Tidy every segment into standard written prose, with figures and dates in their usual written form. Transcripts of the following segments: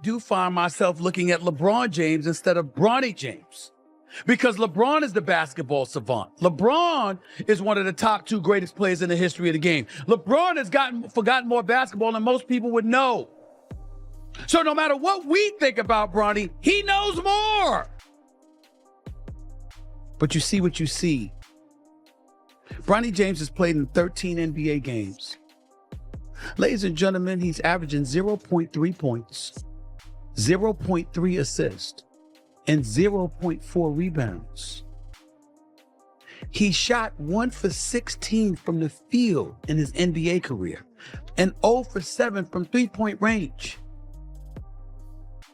do find myself looking at LeBron James instead of Bronny James. Because LeBron is the basketball savant. LeBron is one of the top 2 greatest players in the history of the game. LeBron has forgotten more basketball than most people would know. So no matter what we think about Bronny, he knows more. But you see what you see. Bronny James has played in 13 NBA games. Ladies and gentlemen, he's averaging 0.3 points, 0.3 assists, and 0.4 rebounds. He shot 1 for 16 from the field in his NBA career and 0 for 7 from three-point range.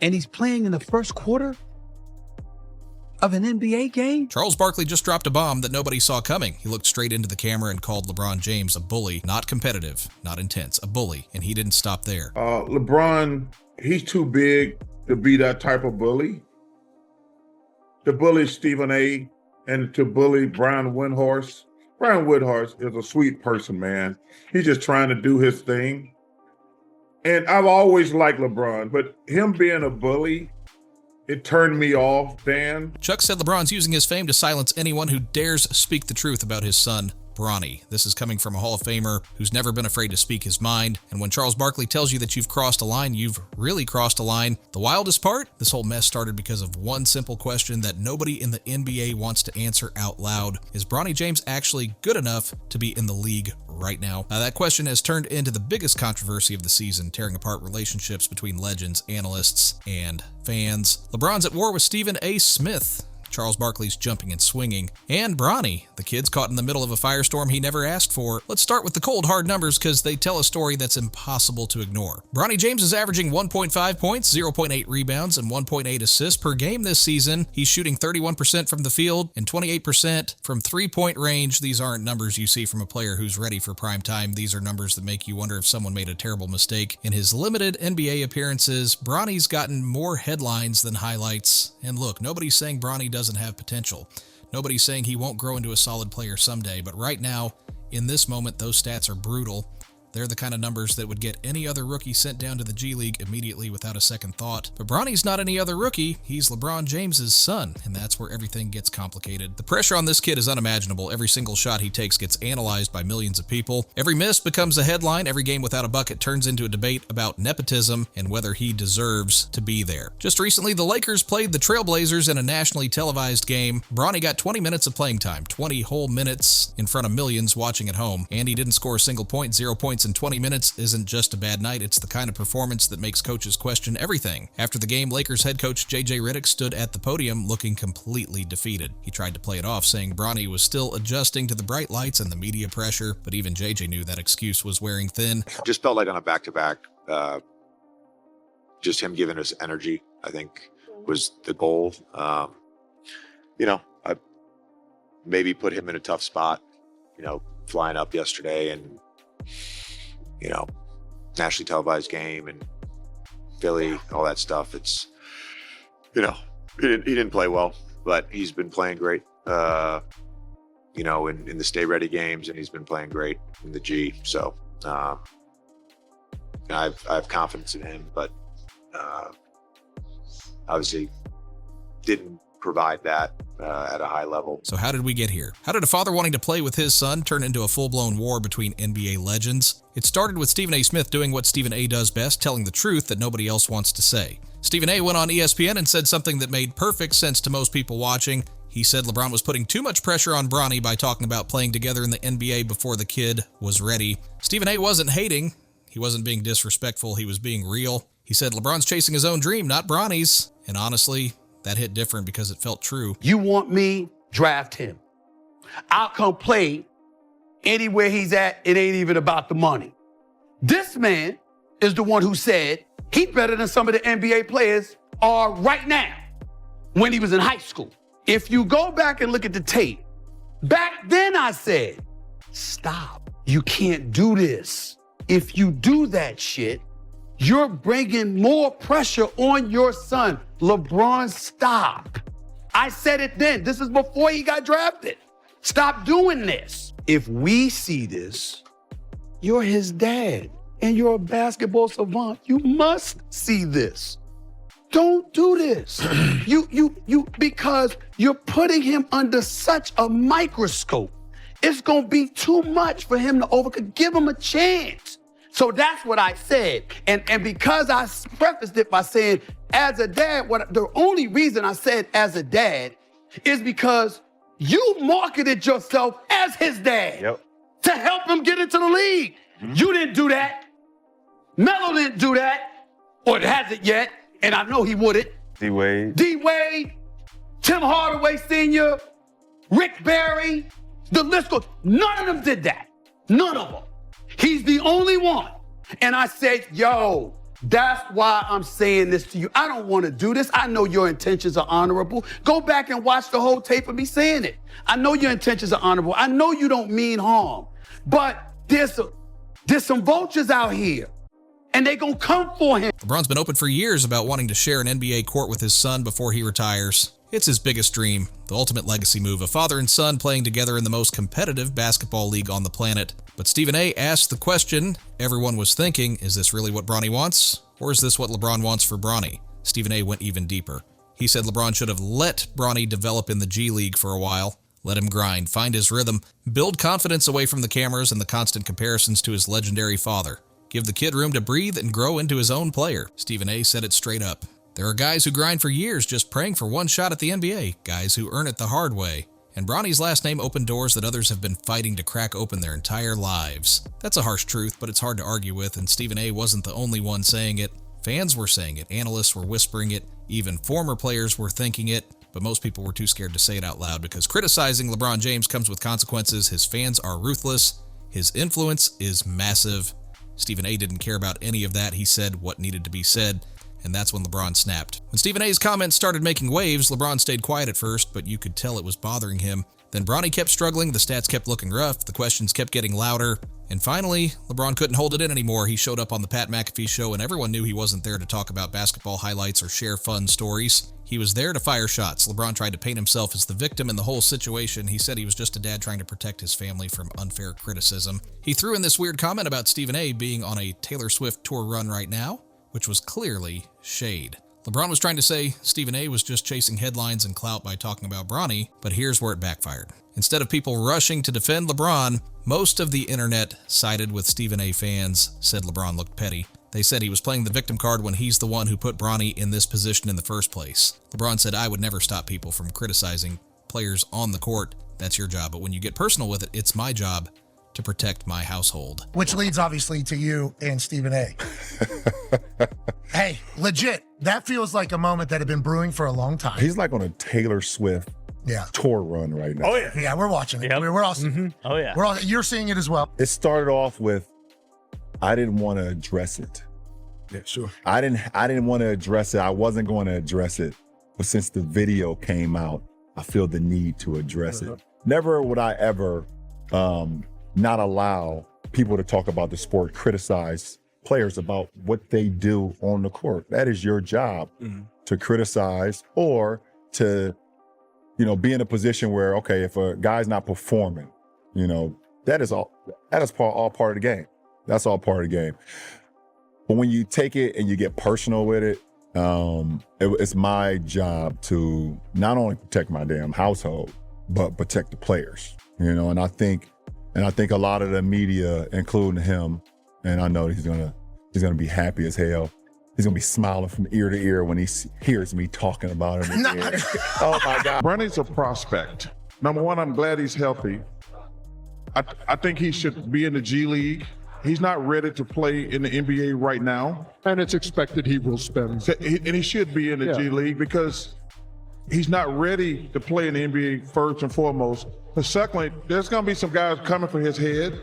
And he's playing in the first quarter of an NBA game? Charles Barkley just dropped a bomb that nobody saw coming. He looked straight into the camera and called LeBron James a bully, not competitive, not intense, a bully, and he didn't stop there. LeBron, he's too big to be that type of bully. To bully Stephen A. and to bully Brian Windhorst. Brian Windhorst is a sweet person, man. He's just trying to do his thing. And I've always liked LeBron, but him being a bully, it turned me off, Dan. Chuck said LeBron's using his fame to silence anyone who dares speak the truth about his son, Bronny. This is coming from a Hall of Famer who's never been afraid to speak his mind. And when Charles Barkley tells you that you've crossed a line, you've really crossed a line. The wildest part? This whole mess started because of one simple question that nobody in the NBA wants to answer out loud. Is Bronny James actually good enough to be in the league right now? That question has turned into the biggest controversy of the season, tearing apart relationships between legends, analysts, and fans. LeBron's at war with Stephen A. Smith. Charles Barkley's jumping and swinging, and Bronny, the kid's caught in the middle of a firestorm he never asked for. Let's start with the cold, hard numbers because they tell a story that's impossible to ignore. Bronny James is averaging 1.5 points, 0.8 rebounds, and 1.8 assists per game this season. He's shooting 31% from the field and 28% from three-point range. These aren't numbers you see from a player who's ready for prime time. These are numbers that make you wonder if someone made a terrible mistake. In his limited NBA appearances, Bronny's gotten more headlines than highlights. And look, nobody's saying Bronny doesn't have potential. Nobody's saying he won't grow into a solid player someday, but right now, in this moment, those stats are brutal. They're the kind of numbers that would get any other rookie sent down to the G League immediately without a second thought. But Bronny's not any other rookie. He's LeBron James's son, and that's where everything gets complicated. The pressure on this kid is unimaginable. Every single shot he takes gets analyzed by millions of people. Every miss becomes a headline. Every game without a bucket turns into a debate about nepotism and whether he deserves to be there. Just recently, the Lakers played the Trailblazers in a nationally televised game. Bronny got 20 minutes of playing time, 20 whole minutes in front of millions watching at home, and he didn't score a single point. 0 points in 20 minutes isn't just a bad night, it's the kind of performance that makes coaches question everything. After the game, Lakers head coach J.J. Redick stood at the podium looking completely defeated. He tried to play it off, saying Bronny was still adjusting to the bright lights and the media pressure, but even J.J. knew that excuse was wearing thin. Just felt like on a back-to-back, just him giving us energy, I think, was the goal. I maybe put him in a tough spot, flying up yesterday and nationally televised game and Philly, all that stuff. It's, he didn't play well, but he's been playing great, in the Stay Ready games, and he's been playing great in the G. So I have confidence in him, but obviously didn't provide that at a high level. So how did we get here? How did a father wanting to play with his son turn into a full-blown war between NBA legends? It started with Stephen A. Smith doing what Stephen A. does best, telling the truth that nobody else wants to say. Stephen A. went on ESPN and said something that made perfect sense to most people watching. He said LeBron was putting too much pressure on Bronny by talking about playing together in the NBA before the kid was ready. Stephen A. wasn't hating. He wasn't being disrespectful. He was being real. He said LeBron's chasing his own dream, not Bronny's. And honestly, that hit different because it felt true. You want me? Draft him. I'll come play anywhere he's at. It ain't even about the money. This man is the one who said he's better than some of the NBA players are right now when he was in high school. If you go back and look at the tape, back then I said, stop. You can't do this. If you do that shit, you're bringing more pressure on your son. LeBron, stop. I said it then. This is before he got drafted. Stop doing this. If we see this, you're his dad and you're a basketball savant. You must see this. Don't do this. Because you're putting him under such a microscope. It's gonna be too much for him to overcome. Give him a chance. So that's what I said. And because I prefaced it by saying, as a dad, the only reason I said as a dad is because you marketed yourself as his dad to help him get into the league. You didn't do that. Melo didn't do that, or it hasn't yet, and I know he wouldn't. D-Wade, Tim Hardaway Sr., Rick Barry, the list goes. None of them did that. None of them. He's the only one. And I said, yo, that's why I'm saying this to you. I don't want to do this. I know your intentions are honorable. Go back and watch the whole tape of me saying it. I know your intentions are honorable. I know you don't mean harm. But there's some vultures out here, and they gonna come for him. LeBron's been open for years about wanting to share an NBA court with his son before he retires. It's his biggest dream, the ultimate legacy move, a father and son playing together in the most competitive basketball league on the planet. But Stephen A. asked the question everyone was thinking, is this really what Bronny wants? Or is this what LeBron wants for Bronny? Stephen A. went even deeper. He said LeBron should have let Bronny develop in the G League for a while, let him grind, find his rhythm, build confidence away from the cameras and the constant comparisons to his legendary father. Give the kid room to breathe and grow into his own player. Stephen A. said it straight up. There are guys who grind for years just praying for one shot at the NBA, guys who earn it the hard way. And Bronny's last name opened doors that others have been fighting to crack open their entire lives. That's a harsh truth, but it's hard to argue with, and Stephen A. wasn't the only one saying it. Fans were saying it, analysts were whispering it, even former players were thinking it, but most people were too scared to say it out loud because criticizing LeBron James comes with consequences. His fans are ruthless. His influence is massive. Stephen A. didn't care about any of that. He said what needed to be said, and that's when LeBron snapped. When Stephen A.'s comments started making waves, LeBron stayed quiet at first, but you could tell it was bothering him. Then Bronny kept struggling, the stats kept looking rough, the questions kept getting louder, and finally, LeBron couldn't hold it in anymore. He showed up on the Pat McAfee show, and everyone knew he wasn't there to talk about basketball highlights or share fun stories. He was there to fire shots. LeBron tried to paint himself as the victim in the whole situation. He said he was just a dad trying to protect his family from unfair criticism. He threw in this weird comment about Stephen A. being on a Taylor Swift tour run right now, which was clearly shade. LeBron was trying to say Stephen A. was just chasing headlines and clout by talking about Bronny, but here's where it backfired. Instead of people rushing to defend LeBron, most of the internet sided with Stephen A. fans, said LeBron looked petty. They said he was playing the victim card when he's the one who put Bronny in this position in the first place. LeBron said, I would never stop people from criticizing players on the court. That's your job. But when you get personal with it, it's my job to protect my household. Which leads obviously to you and Stephen A. Hey, legit, that feels like a moment that had been brewing for a long time. he's like on a Taylor Swift tour run right now. Oh, yeah. Yeah, we're watching it. Yep. We're all Oh, yeah. we're all, you're seeing it as well. It started off with, I didn't want to address it. Yeah, sure. I didn't want to address it. I wasn't going to address it. But since the video came out, I feel the need to address it. Never would I ever not allow people to talk about the sport, criticize players about what they do on the court. That is your job, to criticize or to, be in a position where, okay, if a guy's not performing, that is all part of the game. That's all part of the game. But when you take it and you get personal with it, it's my job to not only protect my damn household, but protect the players. And I think a lot of the media, including him, and I know he's gonna be happy as hell. He's gonna be smiling from ear to ear when he hears me talking about him again. Oh my God. Bronny's a prospect. Number one, I'm glad he's healthy. I think he should be in the G League. He's not ready to play in the NBA right now. And it's expected he will spend. And he should be in the G League because he's not ready to play in the NBA first and foremost. But secondly, there's going to be some guys coming for his head.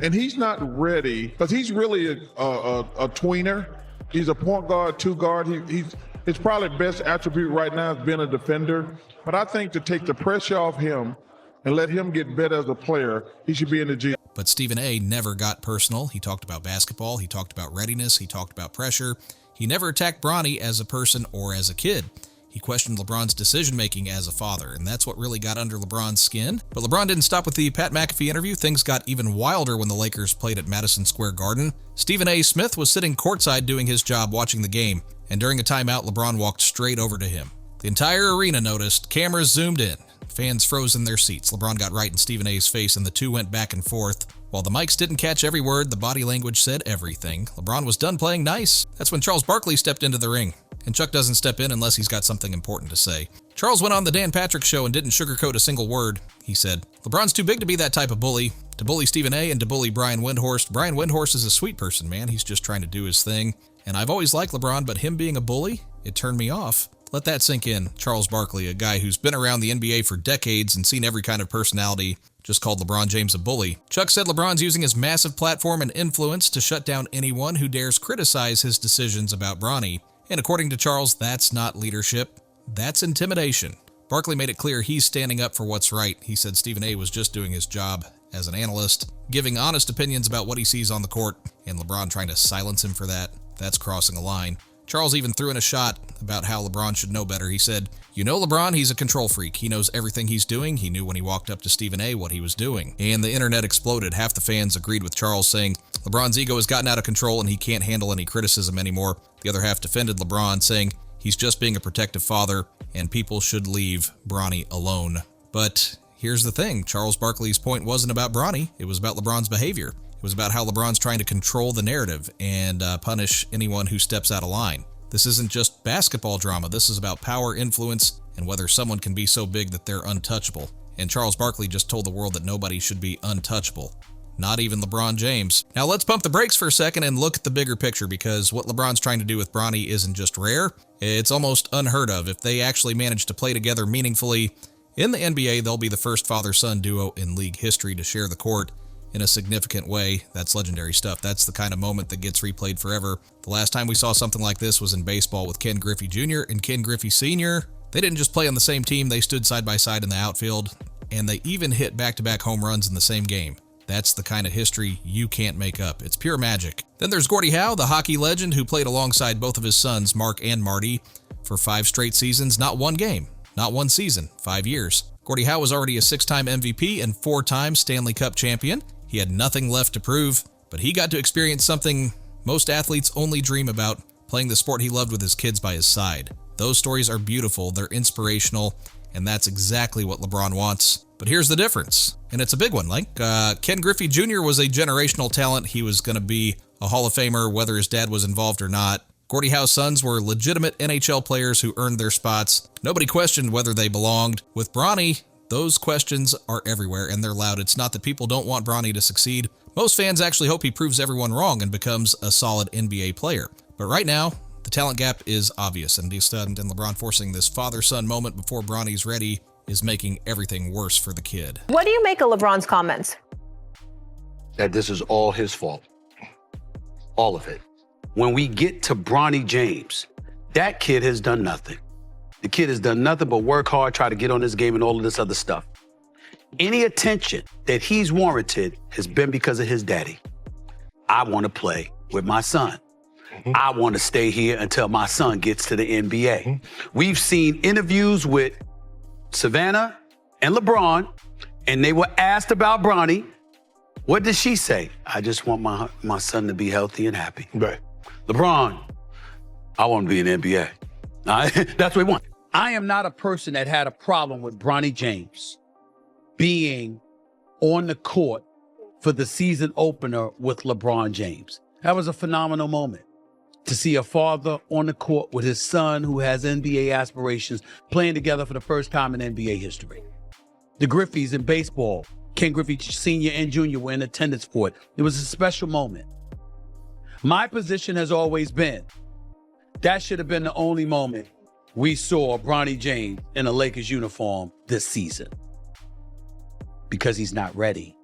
And he's not ready because he's really a tweener. He's a point guard, two guard. His probably best attribute right now is being a defender. But I think to take the pressure off him and let him get better as a player, he should be in the G. But Stephen A. never got personal. He talked about basketball. He talked about readiness. He talked about pressure. He never attacked Bronny as a person or as a kid. He questioned LeBron's decision-making as a father, and that's what really got under LeBron's skin. But LeBron didn't stop with the Pat McAfee interview. Things got even wilder when the Lakers played at Madison Square Garden. Stephen A. Smith was sitting courtside doing his job watching the game, and during a timeout, LeBron walked straight over to him. The entire arena noticed, cameras zoomed in, fans froze in their seats. LeBron got right in Stephen A's face, and the two went back and forth. While the mics didn't catch every word, the body language said everything. LeBron was done playing nice. That's when Charles Barkley stepped into the ring. And Chuck doesn't step in unless he's got something important to say. Charles went on the Dan Patrick Show and didn't sugarcoat a single word. He said, LeBron's too big to be that type of bully. To bully Stephen A. and to bully Brian Windhorst. Brian Windhorst is a sweet person, man. He's just trying to do his thing. And I've always liked LeBron, but him being a bully, it turned me off. Let that sink in. Charles Barkley, a guy who's been around the NBA for decades and seen every kind of personality, just called LeBron James a bully. Chuck said LeBron's using his massive platform and influence to shut down anyone who dares criticize his decisions about Bronny. And according to Charles, that's not leadership. That's intimidation. Barkley made it clear he's standing up for what's right. He said Stephen A. was just doing his job as an analyst, giving honest opinions about what he sees on the court, and LeBron trying to silence him for that. That's crossing a line. Charles even threw in a shot about how LeBron should know better. He said, you know LeBron, he's a control freak. He knows everything he's doing. He knew when he walked up to Stephen A. what he was doing. And the internet exploded. Half the fans agreed with Charles, saying LeBron's ego has gotten out of control and he can't handle any criticism anymore. The other half defended LeBron, saying he's just being a protective father and people should leave Bronny alone. But here's the thing. Charles Barkley's point wasn't about Bronny. It was about LeBron's behavior. It was about how LeBron's trying to control the narrative and punish anyone who steps out of line. This isn't just basketball drama. This is about power, influence, and whether someone can be so big that they're untouchable. And Charles Barkley just told the world that nobody should be untouchable. Not even LeBron James. Now let's pump the brakes for a second and look at the bigger picture, because what LeBron's trying to do with Bronny isn't just rare. It's almost unheard of. If they actually manage to play together meaningfully in the NBA, they'll be the first father-son duo in league history to share the court in a significant way. That's legendary stuff. That's the kind of moment that gets replayed forever. The last time we saw something like this was in baseball with Ken Griffey Jr. and Ken Griffey Sr. They didn't just play on the same team, they stood side by side in the outfield, and they even hit back-to-back home runs in the same game. That's the kind of history you can't make up. It's pure magic. Then there's Gordie Howe, the hockey legend who played alongside both of his sons, Mark and Marty, for 5 straight seasons, not one game, not one season, 5 years. Gordie Howe was already a 6-time MVP and 4-time Stanley Cup champion. He had nothing left to prove, but he got to experience something most athletes only dream about, playing the sport he loved with his kids by his side. Those stories are beautiful, they're inspirational, and that's exactly what LeBron wants. But here's the difference, and it's a big one. Ken Griffey Jr. was a generational talent. He was going to be a Hall of Famer, whether his dad was involved or not. Gordie Howe's sons were legitimate NHL players who earned their spots. Nobody questioned whether they belonged. With Bronny, those questions are everywhere, and they're loud. It's not that people don't want Bronny to succeed. Most fans actually hope he proves everyone wrong and becomes a solid NBA player. But right now, the talent gap is obvious, and LeBron forcing this father-son moment before Bronny's ready is making everything worse for the kid. What do you make of LeBron's comments? That this is all his fault. All of it. When we get to Bronny James, that kid has done nothing. The kid has done nothing but work hard, try to get on this game and all of this other stuff. Any attention that he's warranted has been because of his daddy. I want to play with my son. I want to stay here until my son gets to the NBA. We've seen interviews with Savannah and LeBron, and they were asked about Bronny. What did she say? I just want my son to be healthy and happy. Right. LeBron, I want to be in the NBA. That's what we want. I am not a person that had a problem with Bronny James being on the court for the season opener with LeBron James. That was a phenomenal moment to see a father on the court with his son who has NBA aspirations playing together for the first time in NBA history. The Griffeys in baseball, Ken Griffey Sr. and Jr. were in attendance for it. It was a special moment. My position has always been that should have been the only moment we saw Bronny James in a Lakers uniform this season, because he's not ready.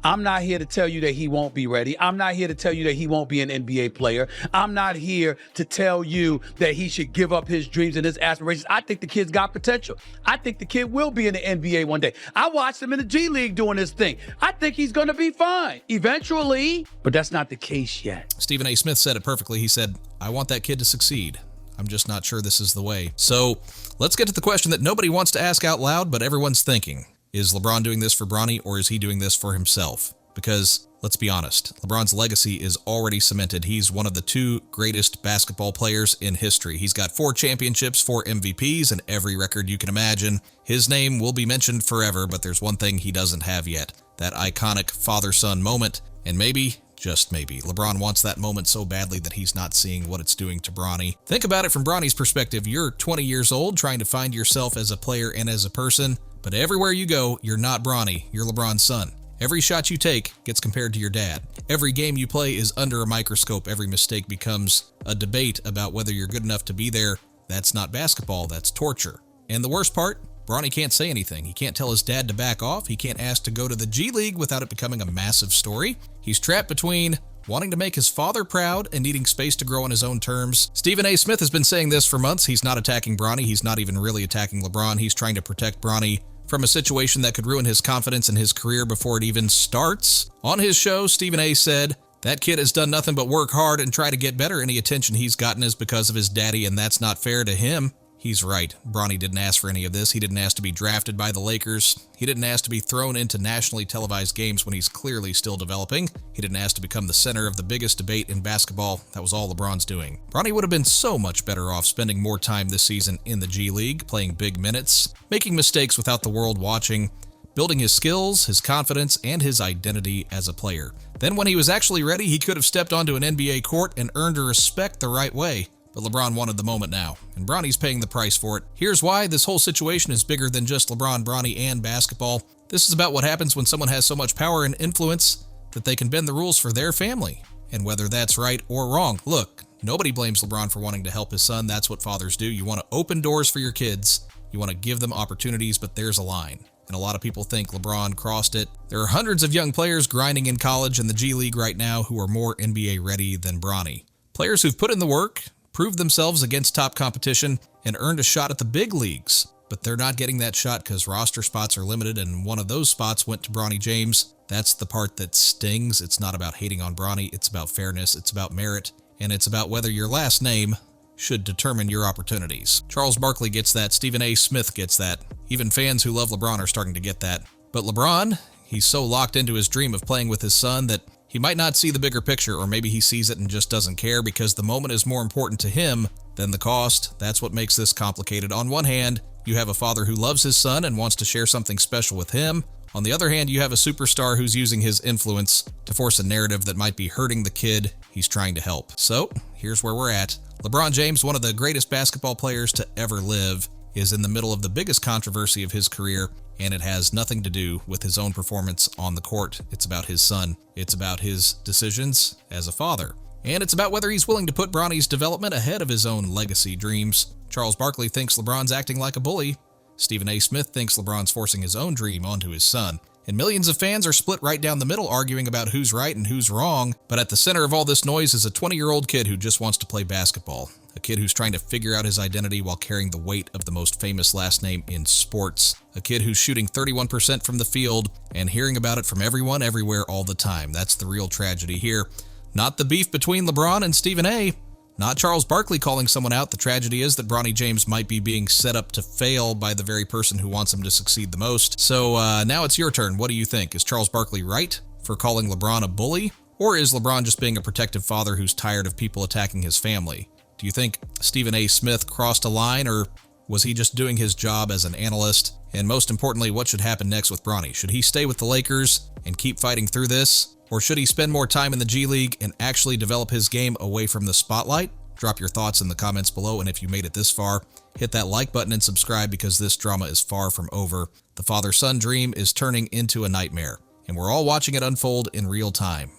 I'm not here to tell you that he won't be ready. I'm not here to tell you that he won't be an NBA player. I'm not here to tell you that he should give up his dreams and his aspirations. I think the kid's got potential. I think the kid will be in the NBA one day. I watched him in the G League doing his thing. I think he's going to be fine eventually, but that's not the case yet. Stephen A. Smith said it perfectly. He said, I want that kid to succeed. I'm just not sure this is the way. So let's get to the question that nobody wants to ask out loud, but everyone's thinking. Is LeBron doing this for Bronny, or is he doing this for himself? Because Let's be honest, LeBron's legacy is already cemented. He's one of the 2 greatest basketball players in history. He's got 4 championships, 4 MVPs, and every record you can imagine. His name will be mentioned forever, but there's one thing he doesn't have yet, that iconic father-son moment. And maybe, just maybe, LeBron wants that moment so badly that he's not seeing what it's doing to Bronny. Think about it from Bronny's perspective. You're 20 years old, trying to find yourself as a player and as a person, but everywhere you go, you're not Bronny, you're LeBron's son. Every shot you take gets compared to your dad. Every game you play is under a microscope. Every mistake becomes a debate about whether you're good enough to be there. That's not basketball, that's torture. And the worst part, Bronny can't say anything. He can't tell his dad to back off. He can't ask to go to the G League without it becoming a massive story. He's trapped between wanting to make his father proud and needing space to grow on his own terms. Stephen A. Smith has been saying this for months. He's not attacking Bronny. He's not even really attacking LeBron. He's trying to protect Bronny from a situation that could ruin his confidence in his career before it even starts. On his show, Stephen A. said, "That kid has done nothing but work hard and try to get better. Any attention he's gotten is because of his daddy, and that's not fair to him." He's right. Bronny didn't ask for any of this. He didn't ask to be drafted by the Lakers. He didn't ask to be thrown into nationally televised games when he's clearly still developing. He didn't ask to become the center of the biggest debate in basketball. That was all LeBron's doing. Bronny would have been so much better off spending more time this season in the G League, playing big minutes, making mistakes without the world watching, building his skills, his confidence, and his identity as a player. Then when he was actually ready, he could have stepped onto an NBA court and earned a respect the right way. But LeBron wanted the moment now, and Bronny's paying the price for it. Here's why this whole situation is bigger than just LeBron, Bronny, and basketball. This is about what happens when someone has so much power and influence that they can bend the rules for their family, and whether that's right or wrong. Look, nobody blames LeBron for wanting to help his son. That's what fathers do. You want to open doors for your kids. You want to give them opportunities, but there's a line. And a lot of people think LeBron crossed it. There are hundreds of young players grinding in college and the G League right now who are more NBA ready than Bronny. Players who've put in the work, proved themselves against top competition, and earned a shot at the big leagues. But they're not getting that shot because roster spots are limited, and one of those spots went to Bronny James. That's the part that stings. It's not about hating on Bronny. It's about fairness. It's about merit. And it's about whether your last name should determine your opportunities. Charles Barkley gets that. Stephen A. Smith gets that. Even fans who love LeBron are starting to get that. But LeBron, he's so locked into his dream of playing with his son that he might not see the bigger picture, or maybe he sees it and just doesn't care because the moment is more important to him than the cost. That's what makes this complicated. On one hand, you have a father who loves his son and wants to share something special with him. On the other hand, you have a superstar who's using his influence to force a narrative that might be hurting the kid he's trying to help. So, here's where we're at. LeBron James, one of the greatest basketball players to ever live, is in the middle of the biggest controversy of his career, and it has nothing to do with his own performance on the court. It's about his son. It's about his decisions as a father. And it's about whether he's willing to put Bronny's development ahead of his own legacy dreams. Charles Barkley thinks LeBron's acting like a bully. Stephen A. Smith thinks LeBron's forcing his own dream onto his son. And millions of fans are split right down the middle, arguing about who's right and who's wrong. But at the center of all this noise is a 20-year-old kid who just wants to play basketball. A kid who's trying to figure out his identity while carrying the weight of the most famous last name in sports. A kid who's shooting 31% from the field and hearing about it from everyone everywhere all the time. That's the real tragedy here. Not the beef between LeBron and Stephen A. Not Charles Barkley calling someone out. The tragedy is that Bronny James might be being set up to fail by the very person who wants him to succeed the most. So now it's your turn. What do you think? Is Charles Barkley right for calling LeBron a bully? Or is LeBron just being a protective father who's tired of people attacking his family? Do you think Stephen A. Smith crossed a line, or was he just doing his job as an analyst? And most importantly, what should happen next with Bronny? Should he stay with the Lakers and keep fighting through this? Or should he spend more time in the G League and actually develop his game away from the spotlight? Drop your thoughts in the comments below, and if you made it this far, hit that like button and subscribe because this drama is far from over. The father-son dream is turning into a nightmare, and we're all watching it unfold in real time.